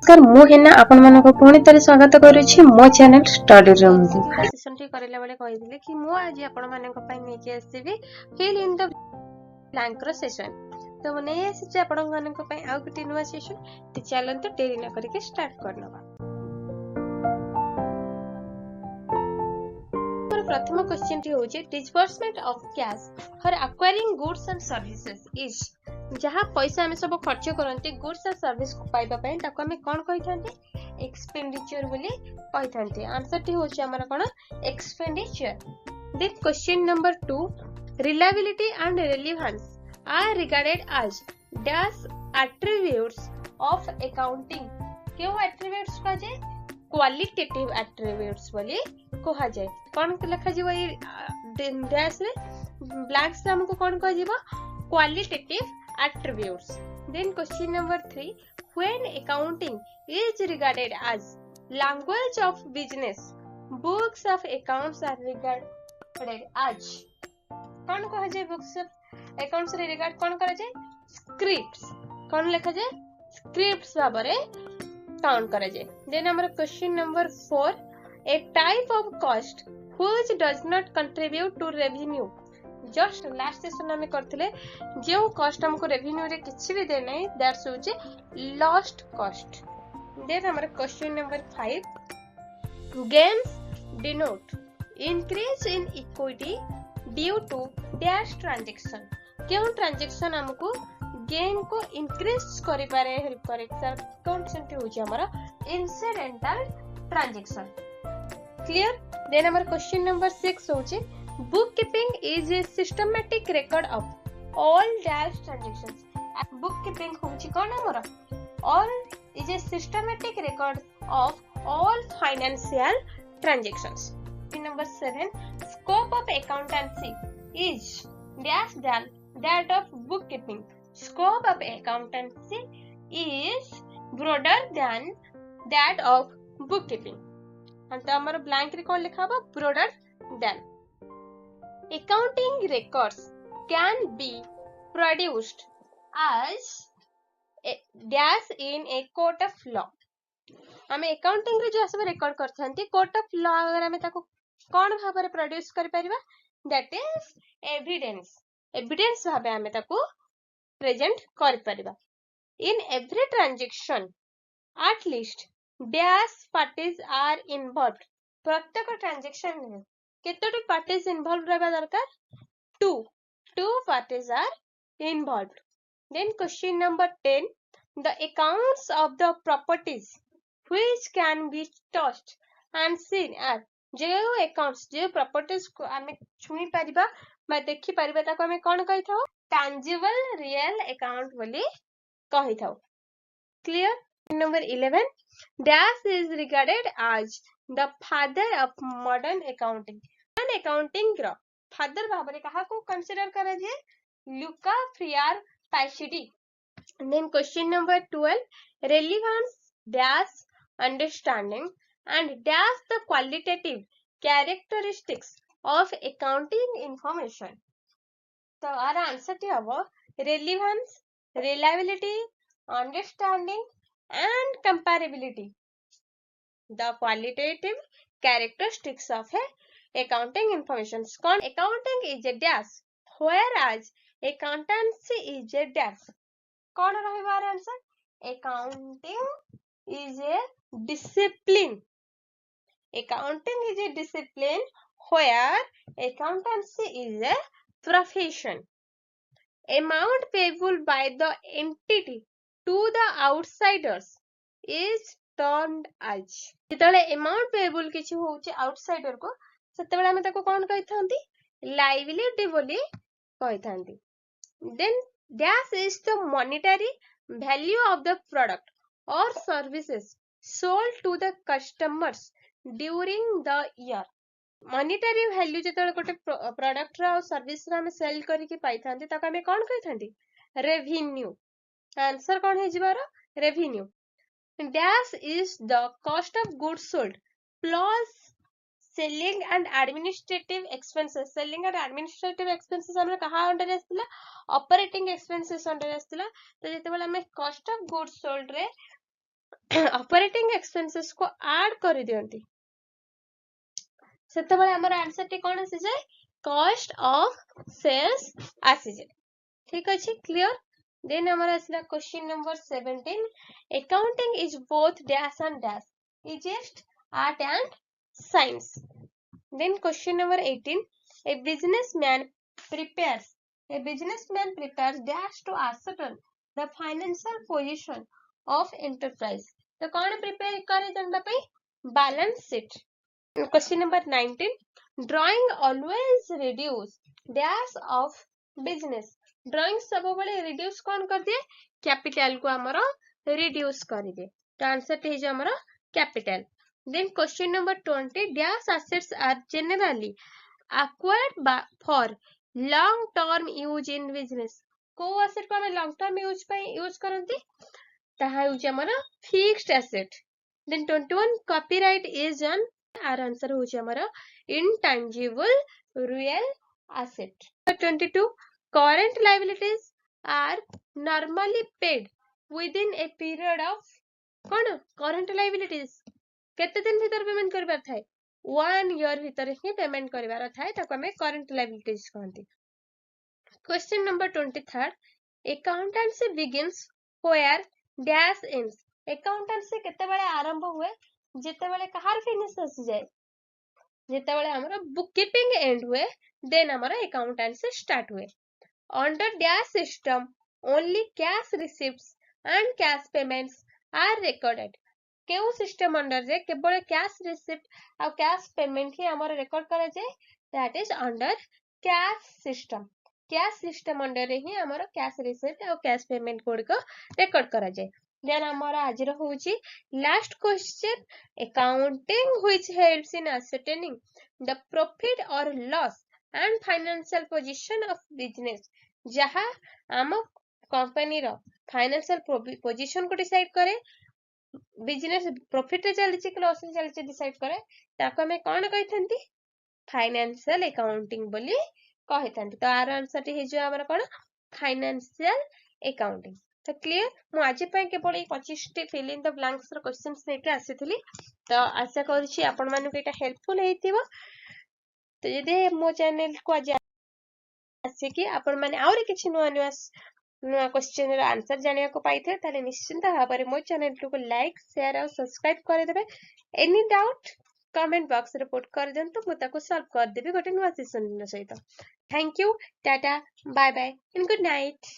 नमस्कार मु हेना आपण मानको पुणी तरी स्वागत करूछि मो चैनल स्टडी रूम को सेशन टी करला बेले कहिदिले कि मु आज आपण मानको पई नेकी आसीबी फिल इन द ब्लैंक रो सेशन तो मने आसी आपण मानको पई आ गुटी नुवा सेशन ते चलन तो देरी न करके स्टार्ट करनबा। प्रथम क्वेश्चन टी होचे disbursement of cash for acquiring goods and services is जहाँ पैसा आम सब खर्च करते गुड्स एंड सर्विस को पाइबा पई ताको हमें कोन कहिथांते एक्सपेंडिचर बोली कहिथांते। आंसर टी होचे हमर कोन expenditure. Then question number 2 reliability and relevance are regarded as dash attributes of accounting क्यों एट्रिब्यूट्स का जे क्वालिटेटिव एट्रिब्यूट्स बोली कहा जाए कौन लिखा जीव डैश रे ब्लैंक्स रे हमको कौन कह जीव qualitative attributes. Then question number 3 when accounting is regarded as language of business books of accounts are regarded as कौन कहा जाए books of accounts रे regard कौन करा जाए scripts कौन लिखा जाए scripts भाबरे काउंट करा जाए। Then हमारा question number 4 a type of cost which does not contribute to revenue just last session में करथिले जो कॉस्ट हमको रेवेन्यू रे किछि भी दे नै दैट्स होचे लॉस्ट कॉस्ट। देन हमर question number 5 gains denote increase in equity due to dash transaction क्यों ट्रांजैक्शन हमको गेन को इंक्रीज करि पारे हेल्प करे सर कौन सेंटी होचे हमरा इंसिडेंटल ट्रांजैक्शन क्लियर। देन हमर क्वेश्चन नंबर 6 होचे bookkeeping is a systematic record of all dash transactions. Bookkeeping होची कोन हमर all is a systematic record of all financial transactions. Number 7 scope of accountancy is dash than that of bookkeeping. Scope of accountancy is broader than that of bookkeeping. अंत हमर blank रे कोन लिखा बा broader than accounting records can be produced as a dash in a court of law. हमें accounting रे जो सब record करथांती court of law अगर हमें ताको कोन भाबरे प्रोड्यूस कर परिबा that is evidence भाबे हमें ताको प्रेजेंट कर परिबा। in every transaction at least dash parties are involved प्रत्येक ट्रांजैक्शन में केतोटी parties involved रहबा दरकार two parties are involved। Then question number 10 the accounts of the properties which can be touched and seen are जो accounts जो properties को हमें छुई परिबा बा देखि परिबा ताको हमें कोन कहि थाओ tangible real account बोली कहि थाओ clear। number 11 dash is regarded as the father of modern accounting and accounting रो फादर भाबरे कहा को कंसीडर करा जे लुका फ्रियार पैसिडी। Then question number 12 relevance dash understanding and dash the qualitative characteristics of accounting information। तो our answer T हबो relevance reliability understanding and comparability the qualitative characteristics of a accounting information. Accounting is a dash whereas accountancy is a dash कौन रहबा answer accounting is a discipline where accountancy is a profession। amount payable by the entity to the outsiders is termed as जेतले amount payable किछि होउचे outsider को सेतेबेले हमें ताको कोन कहिथांती liability बोली कहिथांती। then dash is the monetary value of the product or services sold to the customers during the year। monetary value जेतले कोटे product रा service रा हमें cell करिके पाइथांती ताको हमें कोन कहिथांती revenue। आंसर कोन हे जिबार revenue। dash is the cost of goods sold plus selling and administrative expenses हमरा कहा अंडर आस्तिला ऑपरेटिंग एक्सपेंसेस अंडर आस्तिला तो जेतेबेले हमें कॉस्ट ऑफ गुड्स सोल्ड रे ऑपरेटिंग एक्सपेंसेस को ऐड कर दियंती सेते बेले हमर आंसर टी कोन आसी जाय कॉस्ट ऑफ सेल्स आसी जाय ठीक अछि क्लियर देन हमर आसला question number 17 accounting is both dash and dash easiest art and science then question number 18 a businessman prepares dash to ascertain the financial position of enterprise तो कौन prepare करे जनबा पे balance sheet question number 19 drawing always reduce dash of business drawing सब बड़े reduce कौन कर दिए कैपिटल को हमरो reduce कर दिए तो आंसर टे जे हमरो capital then question number 20 dash assets are generally acquired for long term use in business को asset को हम long term use पे यूज करंती ताहा यूज हमरो fixed asset then 21 copyright is an our answer होची हमारा intangible real asset 22 current liabilities are normally paid within a period of कौन current liabilities केते दिन भीतर पेमेंट करबार थाए 1 year भीतर ही पेमेंट करबार थाए ताको हमें current liabilities कहंती question number 23 accountancy begins where dash ends accountancy केते बेले आरंभ हुए जेते बेले कहार फिनिश आसी जाए जेते बेले हमरो बुक कीपिंग एंड हुए देन हमरो अकाउंटेंसी स्टार्ट हुए under dash system only cash receipts and cash payments are recorded केउ सिस्टम अंडर जे केवल कैश रिसीप्ट आ कैश पेमेंट ही हमरो रिकॉर्ड करे जाए that is under cash system under ही हमरो कैश रिसीप्ट आ कैश पेमेंट कोड को रिकॉर्ड करा जाए देन हमारा आज होची last question accounting which helps in ascertaining the profit or loss and financial position of business जहा आम कंपनी रो फाइनेंशियल पोजीशन को डिसाइड करे बिजनेस प्रॉफिट रे चलछि कि लॉस रे चलछि डिसाइड करे ताको हमें कोन कहिथंती फाइनेंशियल अकाउंटिंग बोली कहिथंती तो आर आंसर टी हे जो हमर कोन फाइनेंशियल अकाउंटिंग तो क्लियर मु आज पे केवल 25 टी फिल इन द ब्लैंक्स रो क्वेश्चंस लेके आसीथिली तो आशा करछि आपण मानु के एटा हेल्पफुल हेतिबो तो यदि मो चैनल को आज आसे कि आपण माने आउरी किछि नुआ क्वेश्चन रो आंसर जानिया को पाइथे ताले निश्चिंत भाबरे मो चैनल को लाइक शेयर और सब्सक्राइब कर देबे एनी डाउट कमेंट बॉक्स रे पोस्ट कर देंतु मु ताको सॉल्व कर देबे गोटे नुआ सेशन सहित thank you tata bye bye and good night